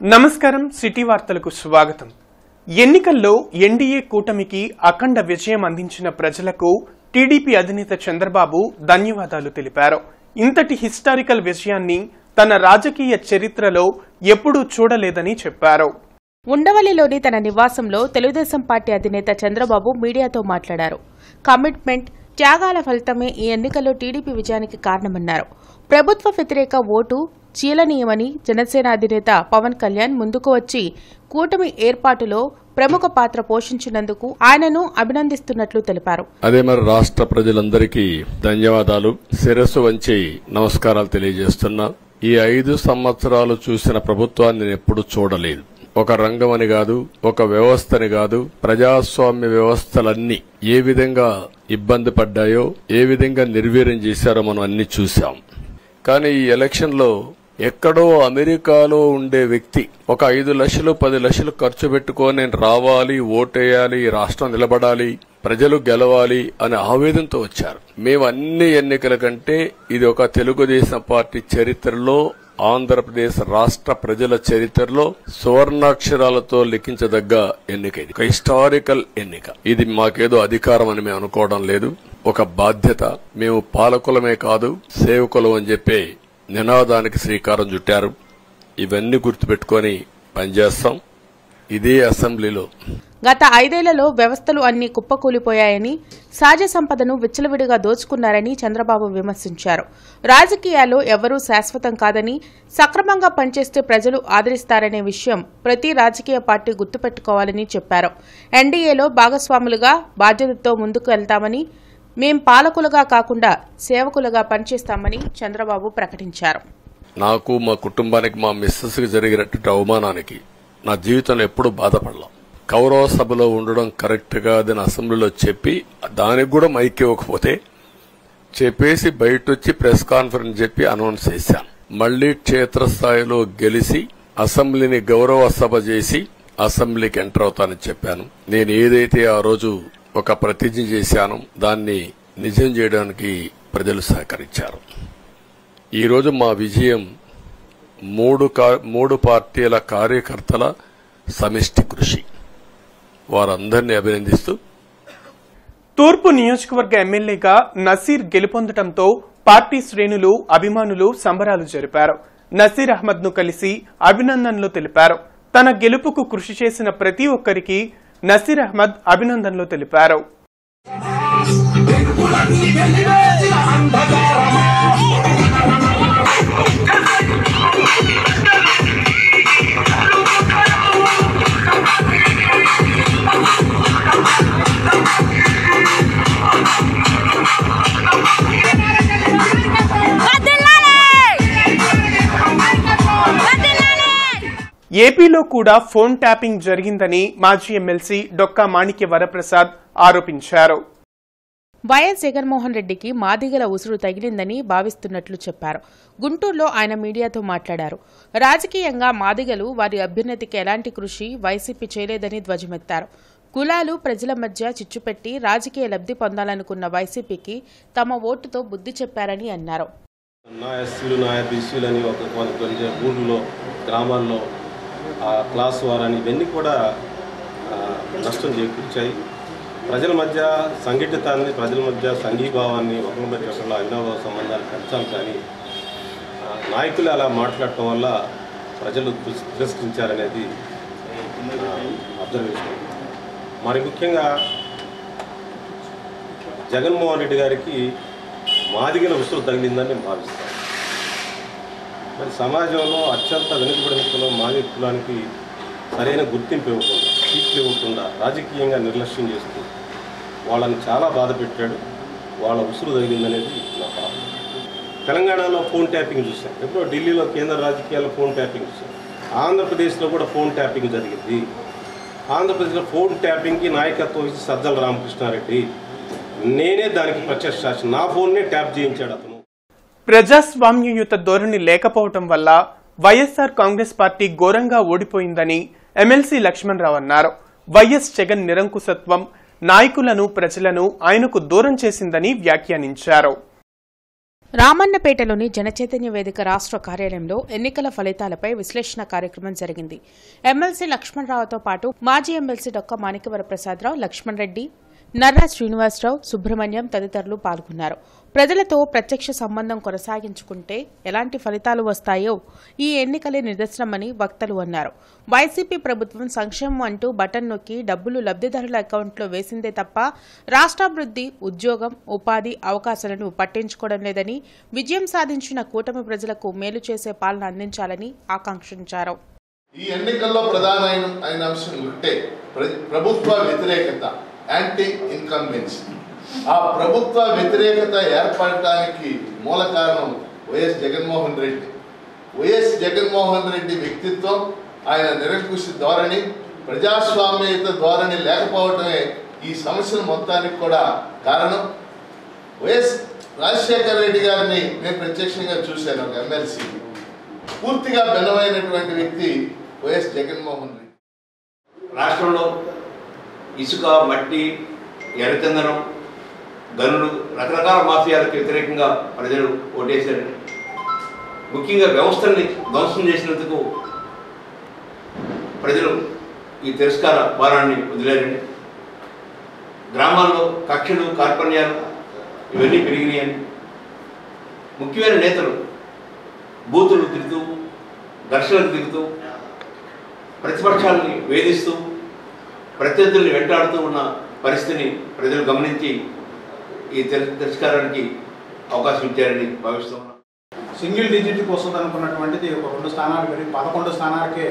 నమస్కారం సిటీ వార్తలకు స్వాగతం. ఎన్నికల్లో ఎన్డీఏ కూటమికి అఖండ విజయం అందించిన ప్రజలకు టీడీపీ అధినేత చంద్రబాబు ధన్యవాదాలు తెలిపారు. ఇంతటి హిస్టారికల్ విజయాన్ని తన రాజకీయ చరిత్రలో ఎప్పుడూ చూడలేదని చెప్పారు. ఉండవల్లిలోని తన నివాసంలో తెలుగుదేశం పార్టీ అధినేత చంద్రబాబు మీడియాతో మాట్లాడారు. కమిట్మెంట్, త్యాగాల ఫలితమే ఈ ఎన్నికల్లో టీడీపీ విజయానికి కారణమన్నారు. ప్రభుత్వ వ్యతిరేక ఓటు చీలనీయమని జనసేన అధినేత పవన్ కళ్యాణ్ ముందుకు వచ్చి కూటమి ఏర్పాటులో ప్రముఖ పాత్ర పోషించినందుకు ఆయనను అభినందిస్తున్నట్లు తెలిపారు. అదే మరి రాష్ట్ర ప్రజలందరికీ ధన్యవాదాలు, శిరస్సు వంచి నమస్కారాలు తెలియజేస్తున్నా. ఈ 5 సంవత్సరాలు చూసిన ప్రభుత్వాన్ని నేను ఎప్పుడు చూడలేదు. ఒక రంగం అని కాదు, ఒక వ్యవస్థని కాదు, ప్రజాస్వామ్య వ్యవస్థలన్నీ ఏ విధంగా ఇబ్బంది పడ్డాయో, ఏ విధంగా నిర్వీర్యం చేశారో మనం అన్ని చూశాం. కానీ ఈ ఎలక్షన్ లో ఎక్కడో అమెరికాలో ఉండే వ్యక్తి ఒక 5 లక్షలు 10 లక్షలు ఖర్చు పెట్టుకొని నేను రావాలి, ఓటేయాలి, రాష్ట్రం నిలబడాలి, ప్రజలు గెలవాలి అనే ఆవేదనతో వచ్చారు. మేము అన్ని ఎన్నికల కంటే ఇది ఒక తెలుగుదేశం పార్టీ చరిత్రలో, ఆంధ్రప్రదేశ్ రాష్ట్ర ప్రజల చరిత్రలో సువర్ణాక్షరాలతో లిఖించదగ్గ ఎన్నిక. ఇది ఒక హిస్టారికల్ ఎన్నిక. ఇది మాకేదో అధికారం అని మేము అనుకోవడం లేదు, ఒక బాధ్యత. మేము పాలకులమే కాదు, సేవకులం అని చెప్పి నినాదానికి శ్రీకారం చుట్టారు. ఇవన్నీ గుర్తుపెట్టుకుని పనిచేస్తాం. ఇదే అసెంబ్లీలో గత 5 ఏళ్లలో వ్యవస్థలు అన్ని కుప్పకూలిపోయాయని, సహజ సంపదను విచ్చలవిడిగా దోచుకున్నారని చంద్రబాబు విమర్శించారు. రాజకీయాల్లో ఎవరూ శాశ్వతం కాదని, సక్రమంగా పనిచేస్తే ప్రజలు ఆదరిస్తారనే విషయం ప్రతి రాజకీయ పార్టీ గుర్తుపెట్టుకోవాలని చెప్పారు. ఎన్డీఏలో భాగస్వాములుగా బాధ్యతతో ముందుకు వెళ్తామని, మేం పాలకులుగా కాకుండా సేవకులుగా పనిచేస్తామని చంద్రబాబు ప్రకటించారు. నాకు, మా కుటుంబానికి, మా మిస్సెస్ కి జరిగినటువంటి అవమానానికి నా జీవితంలో ఎప్పుడూ బాధపడలా. కౌరవ సభలో ఉండడం కరెక్ట్ కాదని అసెంబ్లీలో చెప్పి దానికి కూడా మైక్ ఇవ్వకపోతే చెప్పేసి బయటొచ్చి ప్రెస్ కాన్ఫరెన్స్ చెప్పి అనౌన్స్ చేశాను. మళ్లీ క్షేత్రస్థాయిలో గెలిచి అసెంబ్లీని గౌరవ సభ చేసి అసెంబ్లీకి ఎంటర్ అవుతానని చెప్పాను. నేను ఏదైతే ఆ రోజు ఒక ప్రతిజ్ఞ చేశాను దాన్ని నిజం చేయడానికి ప్రజలు సహకరించారు. ఈరోజు మా విజయం 3 పార్టీల కార్యకర్తల సమిష్టి కృషి. వారందరినీ అభినందిస్తూ తూర్పు నియోజకవర్గ ఎమ్మెల్యేగా నసీర్ గెలుపొందడంతో పార్టీ శ్రేణులు, అభిమానులు సంబరాలు జరిపారు. నసీర్ అహ్మద్ ను కలిసి అభినందనలు తెలిపారు. తన గెలుపుకు కృషి చేసిన ప్రతి ఒక్కరికి నసీర్ అహ్మద్ అభినందనలు తెలిపారు. ఏపీలో కూడా ఫోన్ ట్యాపింగ్ జరిగిందని మాజీ ఎమ్మెల్సీ డొక్కా మాణిక్య వరప్రసాద్ ఆరోపించారు. వైఎస్ జగన్మోహన్ రెడ్డికి మాదిగల ఉసురు తగిలిందని భావిస్తున్నట్లు చెప్పారు. గుంటూరులో ఆయన మీడియాతో మాట్లాడారు. రాజకీయంగా మాదిగలు వారి అభ్యున్నతికి ఎలాంటి కృషి వైసీపీ చేయలేదని ధ్వజమెత్తారు. కులాలు ప్రజల మధ్య చిచ్చుపెట్టి రాజకీయ లబ్ధి పొందాలనుకున్న వైసీపీకి తమ ఓటుతో బుద్ధి చెప్పారని అన్నారు. క్లాస్ వారని ఇవన్నీ కూడా నష్టం చేకూర్చాయి. ప్రజల మధ్య సంఘటితాన్ని, ప్రజల మధ్య సంఘీభావాన్ని, ఒకరి మధ్య ఒకరిలో అవినాభావ సంబంధాలు పెంచాలి. కానీ నాయకులు అలా మాట్లాడటం వల్ల ప్రజలు తిరస్కరించారనేది అబ్జర్వేషన్. మరి ముఖ్యంగా జగన్మోహన్ రెడ్డి గారికి మాదిగల ఉసురు తగిలిందని నేను భావిస్తాను. మరి సమాజంలో అత్యంత వెనుకబడిన కులం మాదిగ కులానికి సరైన గుర్తింపు ఇవ్వకుండా, సీట్లు ఇవ్వకుండా రాజకీయంగా నిర్లక్ష్యం చేస్తూ వాళ్ళని చాలా బాధ పెట్టాడు. వాళ్ళ ఉసురు తగిలిందనేది నా భావన. తెలంగాణలో ఫోన్ ట్యాపింగ్ చూశాం, ఎప్పుడో ఢిల్లీలో కేంద్ర రాజకీయాల్లో ఫోన్ ట్యాపింగ్ చూశాం. ఆంధ్రప్రదేశ్లో కూడా ఫోన్ ట్యాపింగ్ జరిగింది. ఆంధ్రప్రదేశ్లో ఫోన్ ట్యాపింగ్కి నాయకత్వం ఇచ్చి సజ్జల రామకృష్ణారెడ్డి, నేనే దానికి ప్రత్యక్ష సాక్షి. నా ఫోన్నే ట్యాప్ చేయించాడు అతను. ప్రజాస్వామ్యయుత ధోరణి లేకపోవడం వల్ల వైఎస్ఆర్ కాంగ్రెస్ పార్టీ ఘోరంగా ఓడిపోయిందని ఎమ్మెల్సీ లక్ష్మణరావు అన్నారు. వైఎస్ జగన్ నిరంకుశత్వం నాయకులను, ప్రజలను ఆయనకు దూరం చేసిందని వ్యాఖ్యానించారు. రామన్నపేటలోని జనచైతన్య వేదిక రాష్ట్ర కార్యాలయంలో ఎన్నికల ఫలితాలపై విశ్లేషణ కార్యక్రమం జరిగింది. ఎమ్మెల్సీ లక్ష్మణరావుతో పాటు మాజీ ఎమ్మెల్సీ డొక్క మాణిక్యవరప్రసాదరావు, లక్ష్మణ్ రెడ్డి, నర్రా శ్రీనివాసరావు, సుబ్రహ్మణ్యం తదితరులు పాల్గొన్నారు. ప్రజలతో ప్రత్యక్ష సంబంధం కొనసాగించుకుంటే ఎలాంటి ఫలితాలు వస్తాయో ఈ ఎన్నికలే నిదర్శనమని వక్తలు అన్నారు. వైసీపీ ప్రభుత్వం సంక్షేమం అంటూ బటన్ నొక్కి డబ్బులు లబ్ధిదారుల అకౌంట్లో వేసిందే తప్ప రాష్ట్రాభివృద్ధి, ఉద్యోగం, ఉపాధి అవకాశాలను పట్టించుకోవడం లేదని, విజయం సాధించిన కూటమి ప్రజలకు మేలు చేసే పాలన అందించాలని ఆకాంక్షించారు. ఈ ఎన్నికల్లో ప్రధానమైన అంశం ఉంటే ప్రభుత్వ వ్యతిరేకత, యాంటీ ఇన్కంబెన్సీ. ఆ ప్రభుత్వ వ్యతిరేకత ఏర్పడటానికి మూల కారణం వైఎస్ జగన్మోహన్ రెడ్డి. వైఎస్ జగన్మోహన్ రెడ్డి వ్యక్తిత్వం, ఆయన నిరంకుశ ధోరణి, ప్రజాస్వామ్యత ధోరణి లేకపోవడమే ఈ సమస్యల మొత్తానికి కూడా కారణం. వైఎస్ రాజశేఖర రెడ్డి గారిని నేను ప్రత్యక్షంగా చూశాను, ఒక ఎమ్మెల్సీ. పూర్తిగా భిన్నమైనటువంటి వ్యక్తి వైఎస్ జగన్మోహన్ రెడ్డి. రాష్ట్రంలో ఇసుక, మట్టి, ఎర్రచందనం, గనులు, రకరకాల మాఫియాలకు వ్యతిరేకంగా ప్రజలు ఓటేశారండి. ముఖ్యంగా వ్యవస్థల్ని ధ్వంసం చేసినందుకు ప్రజలు ఈ తిరస్కార భారాన్ని వదిలేరండి. గ్రామాల్లో కక్షలు, కార్పణ్యాలు ఇవన్నీ పెరిగినాయని ముఖ్యమైన నేతలు బూతులు తిరుగుతూ, ఘర్షణలు తిరుగుతూ, ప్రతిపక్షాలని వేధిస్తూ, ప్రత్యర్థుల్ని వెంటాడుతూ ఉన్న పరిస్థితిని ప్రజలు గమనించి ఈ తిరస్కారానికి అవకాశం ఇచ్చారని భావిస్తున్నాం. సింగిల్ డిజిట్కి వస్తుంది అనుకున్నటువంటిది ఒక 2 స్థానాలు పెరిగి 11 స్థానాలకే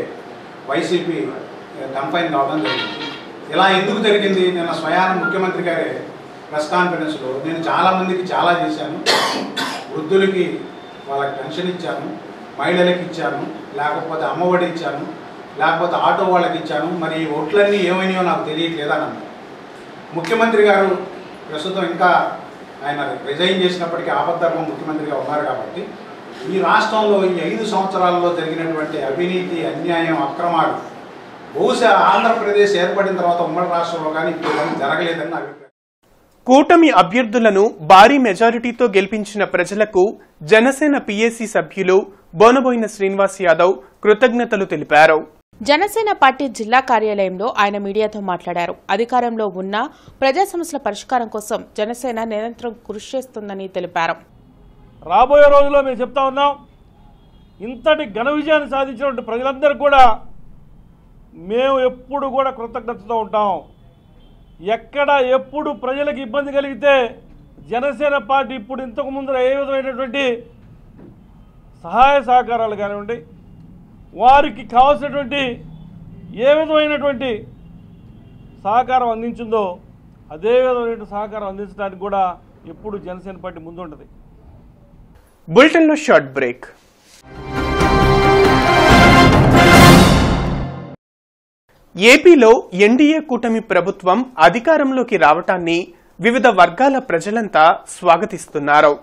వైసీపీ కన్ఫైన్ కావడం జరిగింది. ఇలా ఎందుకు జరిగింది? నిన్న స్వయాన ముఖ్యమంత్రి గారే ప్రెస్ కాన్ఫరెన్స్లో నేను చాలామందికి చాలా చేశాను, వృద్ధులకి వాళ్ళకి పెన్షన్ ఇచ్చాను, మహిళలకు ఇచ్చాను, లేకపోతే అమ్మఒడి ఇచ్చాను, లేకపోతే ఆటో వాళ్ళకి ఇచ్చాను, మరి ఈ ఓట్లన్నీ ఏమైనాయో నాకు తెలియట్లేదని అన్నారు. ముఖ్యమంత్రి గారు ప్రస్తుతం ఇంకా ఆయన రిజైన్ చేసినప్పటికీ ఆపద్ధర్మ ముఖ్యమంత్రిగా ఉన్నారు కాబట్టి ఈ రాష్ట్రంలో ఈ 5 సంవత్సరాల్లో జరిగినటువంటి అవినీతి, అన్యాయం, అక్రమాలు బహుశా ఆంధ్రప్రదేశ్ ఏర్పడిన తర్వాత ఉమ్మడి రాష్ట్రంలో కానీ ఇప్పుడు జరగలేదని నా అభిప్రాయం. కూటమి అభ్యర్థులను భారీ మెజారిటీతో గెలిపించిన ప్రజలకు జనసేన పీఏసీ సభ్యులు బోనబోయిన శ్రీనివాస్ యాదవ్ కృతజ్ఞతలు తెలిపారు. జనసేన పార్టీ జిల్లా కార్యాలయంలో ఆయన మీడియాతో మాట్లాడారు. అధికారంలో ఉన్న ప్రజా సమస్యల పరిష్కారం కోసం జనసేన నిరంతరం కృషి చేస్తుందని తెలిపారు. రాబోయే రోజుల్లో మేము చెప్తా ఉన్నాం, ఇంతటి ఘన విజయాన్ని సాధించినటువంటి ప్రజలందరూ కూడా మేము ఎప్పుడు కూడా కృతజ్ఞతతో ఉంటాం. ఎక్కడ ఎప్పుడు ప్రజలకు ఇబ్బంది కలిగితే జనసేన పార్టీ ఇప్పుడు ఇంతకు ముందు ఏ విధమైనటువంటి సహాయ సహకారాలు కానివ్వండి, వారికి కావాల్సినటువంటి ఏ విధమైనటువంటి సహకారం అందించిందో అదే విధమైన సహకారం అందించడానికి కూడా ఎప్పుడు జనసేన పార్టీ ముందు ఉంటుంది. బులెటిన్లో షార్ట్ బ్రేక్. ఏపీలో ఎన్డీఏ కూటమి ప్రభుత్వం అధికారంలోకి రావటాన్ని వివిధ వర్గాల ప్రజలంతా స్వాగతిస్తున్నారు.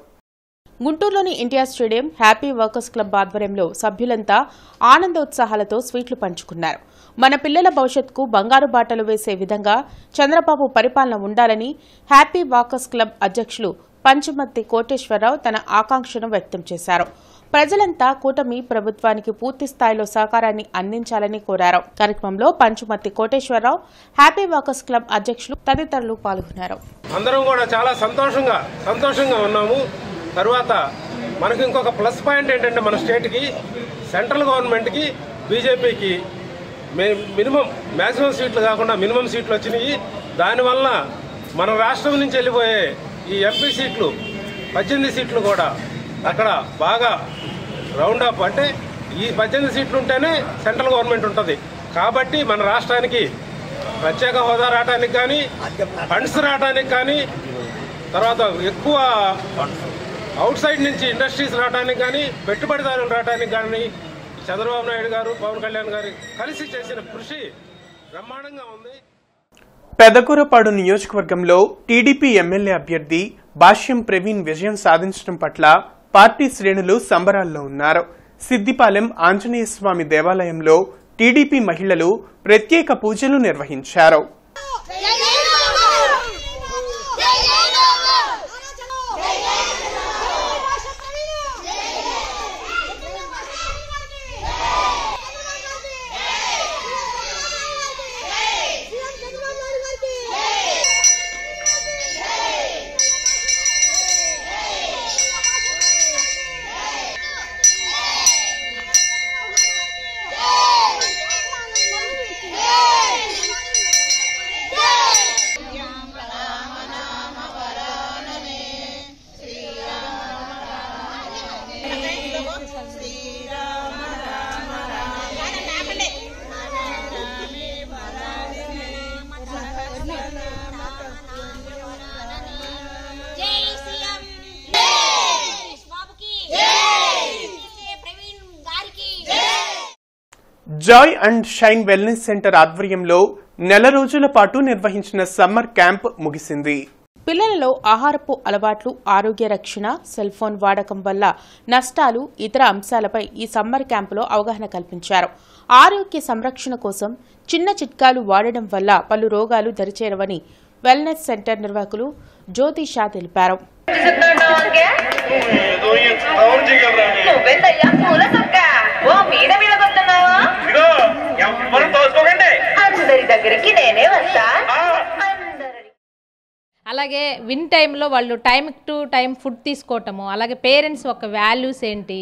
గుంటూరులోని NTR stadium happy workers club ఆధ్వర్యంలో సభ్యులంతా ఆనందోత్సాహాలతో స్వీట్లు పంచుకున్నారు. మన పిల్లల భవిష్యత్తుకు బంగారు బాటలు వేసే విధంగా చంద్రబాబు పరిపాలన ఉండాలని హ్యాపీ వర్కర్స్ క్లబ్ అధ్యక్షులు పంచమర్తి కోటేశ్వరరావు తన ఆకాంక్షను వ్యక్తం చేశారు. ప్రజలంతా కూటమి ప్రభుత్వానికి పూర్తి స్థాయిలో సహకారాన్ని అందించాలని కోరారు. కార్యక్రమంలో Panchamarthi Koteswararao, happy workers club అధ్యక్షులు తదితరులు పాల్గొన్నారు. అందరం కూడా చాలా సంతోషంగా ఉన్నాము. తర్వాత మనకి ఇంకొక ప్లస్ పాయింట్ ఏంటంటే మన స్టేట్కి, సెంట్రల్ గవర్నమెంట్కి, బీజేపీకి మ్యాక్సిమం సీట్లు కాకుండా మినిమం సీట్లు వచ్చినాయి. దానివల్ల మన రాష్ట్రం నుంచి వెళ్ళిపోయే ఈ ఎంపీ సీట్లు 18 సీట్లు కూడా అక్కడ బాగా రౌండ్ అప్, అంటే ఈ 18 సీట్లు ఉంటేనే సెంట్రల్ గవర్నమెంట్ ఉంటుంది. కాబట్టి మన రాష్ట్రానికి ప్రత్యేక హోదా రావడానికి కానీ, ఫండ్స్ రావడానికి కానీ, తర్వాత ఎక్కువ అవుట్ సైడ్ నుంచి ఇండస్ట్రీస్ రావడానికి కానీ, పెట్టుబడిదారులు రావడానికి కానీ చంద్రబాబు నాయుడు గారు, పవన్ కళ్యాణ్ గారు కలిసి చేసిన కృషి బ్రహ్మాండంగా ఉంది. పెదకూరపాడు నియోజకవర్గంలో టీడీపీ ఎమ్మెల్యే అభ్యర్థి భాష్యం ప్రవీణ్ విజయం సాధించడం పట్ల పార్టీ శ్రేణులు సంబరాల్లో ఉన్నారు. సిద్దిపాలెం ఆంజనేయ స్వామి దేవాలయంలో టీడీపీ మహిళలు ప్రత్యేక పూజలు నిర్వహించారు. Joy and shine wellness centre ఆధ్వర్యంలో నెల రోజుల పాటు నిర్వహించిన సమ్మర్ క్యాంప్ ముగిసింది. పిల్లలలో ఆహారపు అలవాట్లు, ఆరోగ్య రక్షణ, సెల్ ఫోన్ వాడకం వల్ల నష్టాలు, ఇతర అంశాలపై ఈ సమ్మర్ క్యాంపులో అవగాహన కల్పించారు. ఆరోగ్య సంరక్షణ కోసం చిన్న చిట్కాలు వాడడం వల్ల పలు రోగాలు దరిచేరవని వెల్నెస్ సెంటర్ నిర్వాహకులు జ్యోతి షా తెలిపారు. అలాగే విన్ టైంలో వాళ్ళు టైం టు టైం ఫుడ్ తీసుకోవటము, అలాగే పేరెంట్స్ ఒక వాల్యూస్ ఏంటి,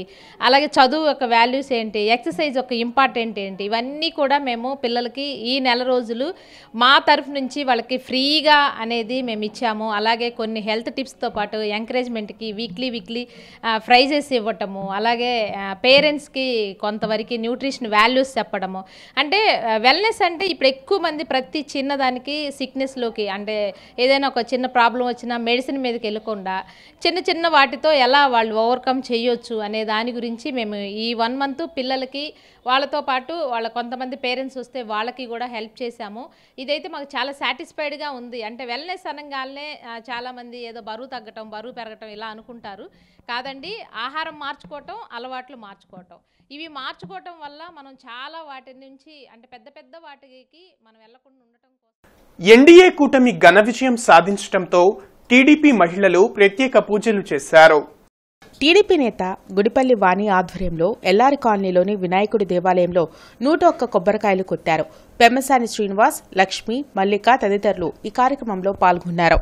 అలాగే చదువు యొక్క వాల్యూస్ ఏంటి, ఎక్సర్సైజ్ ఒక ఇంపార్టెంట్ ఏంటి, ఇవన్నీ కూడా మేము పిల్లలకి ఈ నెల రోజులు మా తరఫు నుంచి వాళ్ళకి ఫ్రీగా అనేది మేము ఇచ్చాము. అలాగే కొన్ని హెల్త్ టిప్స్తో పాటు ఎంకరేజ్మెంట్కి వీక్లీ ప్రైజెస్ ఇవ్వటము, అలాగే పేరెంట్స్కి కొంతవరకు న్యూట్రిషన్ వాల్యూస్ చెప్పడము. అంటే వెల్నెస్ అంటే ఇప్పుడు ఎక్కువ మంది ప్రతి చిన్నదానికి సిక్నెస్లోకి, అంటే ఏదైనా ఒక చిన్న ప్రాబ్లం వచ్చినా మెడిసిన్ మీదకి వెళ్ళకుండా చిన్న వాటితో ఎలా వాళ్ళు ఓవర్కమ్ చేయొచ్చు అనే దాని గురించి మేము ఈ 1 month పిల్లలకి వాళ్ళతో పాటు వాళ్ళ కొంతమంది పేరెంట్స్ వస్తే వాళ్ళకి కూడా హెల్ప్ చేశాము. ఇదైతే మాకు చాలా సాటిస్ఫైడ్గా ఉంది. అంటే వెల్నెస్ అనగానే చాలామంది ఏదో బరువు తగ్గటం, బరువు పెరగటం ఇలా అనుకుంటారు. కాదండి, ఆహారం మార్చుకోవటం, అలవాట్లు మార్చుకోవటం, ఇవి మార్చుకోవటం వల్ల మనం చాలా వాటి నుంచి, అంటే పెద్ద వాటికి మనం వెళ్లకుండా ఉండటం కోసం ఎన్డీఏ కూటమి ఘన విజయం సాధించడంతో టీడీపీ మహిళలు ప్రత్యేక పూజలు చేశారు. టీడీపీ నేత గుడిపల్లి వాణి ఆధ్వర్యంలో ఎల్లారి కాలనీలోని వినాయకుడి దేవాలయంలో 101 కొబ్బరికాయలు కొట్టారు. పెమ్మసాని శ్రీనివాస్, లక్ష్మి, మల్లిక తదితరులు ఈ కార్యక్రమంలో పాల్గొన్నారు.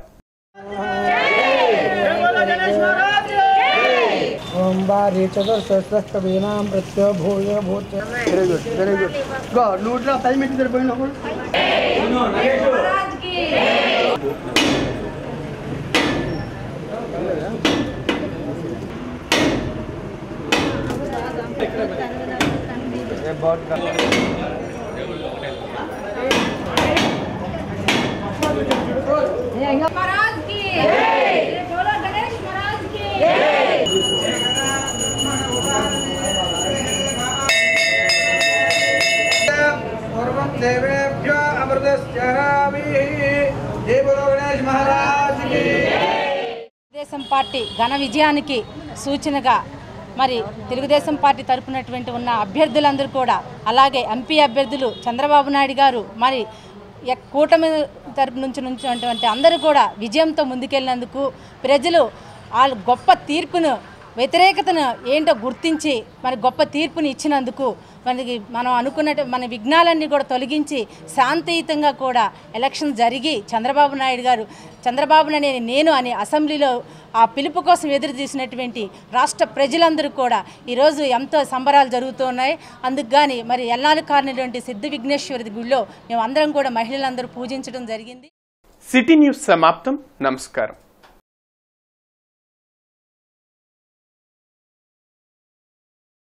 తెలుగుదేశం పార్టీ ఘన విజయానికి సూచనగా మరి తెలుగుదేశం పార్టీ తరపునటువంటి ఉన్న అభ్యర్థులందరూ కూడా, అలాగే ఎంపీ అభ్యర్థులు చంద్రబాబు నాయుడు గారు, మరి కూటమి తరపు నుంచి అందరూ కూడా విజయంతో ముందుకెళ్ళినందుకు, ప్రజలు వాళ్ళ గొప్ప తీర్పును, వ్యతిరేకతను ఏంటో గుర్తించి మరి గొప్ప తీర్పుని ఇచ్చినందుకు మనకి మనం అనుకున్నట్టు మన విఘ్నాలన్నీ కూడా తొలగించి శాంతియుతంగా కూడా ఎలక్షన్ జరిగి చంద్రబాబు నాయుడు గారు, చంద్రబాబు నాయుడు నేను అనే అసెంబ్లీలో ఆ పిలుపు కోసం ఎదురు చూసినటువంటి రాష్ట్ర ప్రజలందరూ కూడా ఈరోజు ఎంతో సంబరాలు జరుగుతున్నాయి. అందుకు కానీ మరి ఎల్లారి కాలనీలోని సిద్ధ విఘ్నేశ్వరి గుడిలో మేము అందరం కూడా మహిళలందరూ పూజించడం జరిగింది. సిటీ న్యూస్ సమాప్తం. నమస్కారం.